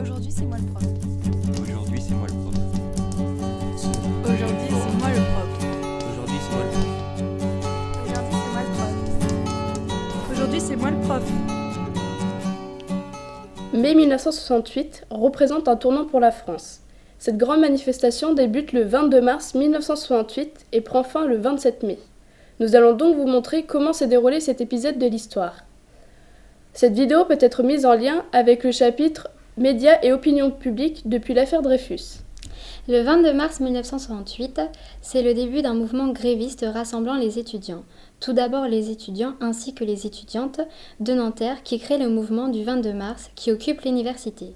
Aujourd'hui, c'est moi le prof. Aujourd'hui, c'est moi le prof. Aujourd'hui, c'est moi le prof. Aujourd'hui, c'est moi le prof. Aujourd'hui, c'est moi le prof. Mai 1968 représente un tournant pour la France. Cette grande manifestation débute le 22 mars 1968 et prend fin le 27 mai. Nous allons donc vous montrer comment s'est déroulé cet épisode de l'histoire. Cette vidéo peut être mise en lien avec le chapitre Médias et opinion publique depuis l'affaire Dreyfus. Le 22 mars 1968, c'est le début d'un mouvement gréviste rassemblant les étudiants. Tout d'abord les étudiants ainsi que les étudiantes de Nanterre qui créent le mouvement du 22 mars qui occupe l'université.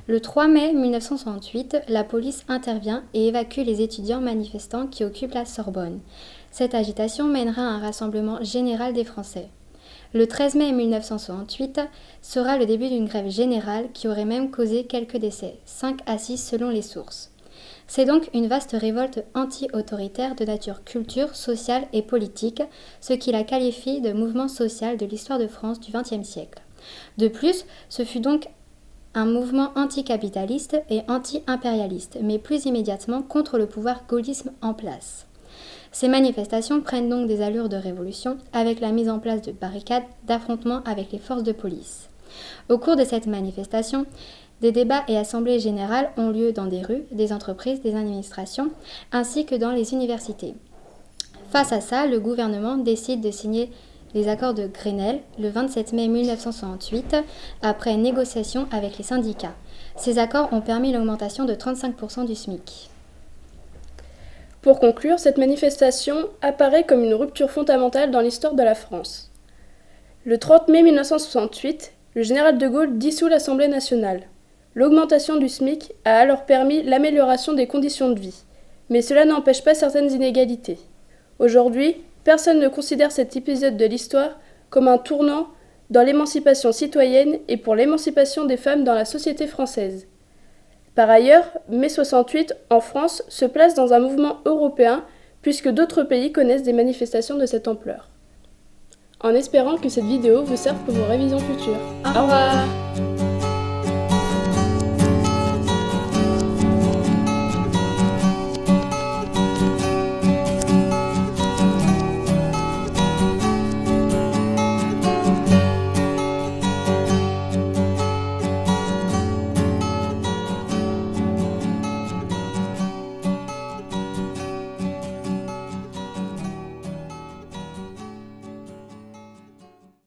Le 3 mai 1968, la police intervient et évacue les étudiants manifestants qui occupent la Sorbonne. Cette agitation mènera à un rassemblement général des Français. Le 13 mai 1968 sera le début d'une grève générale qui aurait même causé quelques décès, 5 à 6 selon les sources. C'est donc une vaste révolte anti-autoritaire de nature culture, sociale et politique, ce qui la qualifie de mouvement social de l'histoire de France du XXe siècle. De plus, ce fut donc un mouvement anticapitaliste et anti-impérialiste, mais plus immédiatement contre le pouvoir gaullisme en place. Ces manifestations prennent donc des allures de révolution avec la mise en place de barricades, d'affrontements avec les forces de police. Au cours de cette manifestation, des débats et assemblées générales ont lieu dans des rues, des entreprises, des administrations, ainsi que dans les universités. Face à ça, le gouvernement décide de signer les accords de Grenelle le 27 mai 1968, après négociation avec les syndicats. Ces accords ont permis l'augmentation de 35% du SMIC. Pour conclure, cette manifestation apparaît comme une rupture fondamentale dans l'histoire de la France. Le 30 mai 1968, le général de Gaulle dissout l'Assemblée nationale. L'augmentation du SMIC a alors permis l'amélioration des conditions de vie, mais cela n'empêche pas certaines inégalités. Aujourd'hui, personne ne considère cet épisode de l'histoire comme un tournant dans l'émancipation citoyenne et pour l'émancipation des femmes dans la société française. Par ailleurs, mai 68 en France se place dans un mouvement européen puisque d'autres pays connaissent des manifestations de cette ampleur. En espérant que cette vidéo vous serve pour vos révisions futures. Au revoir.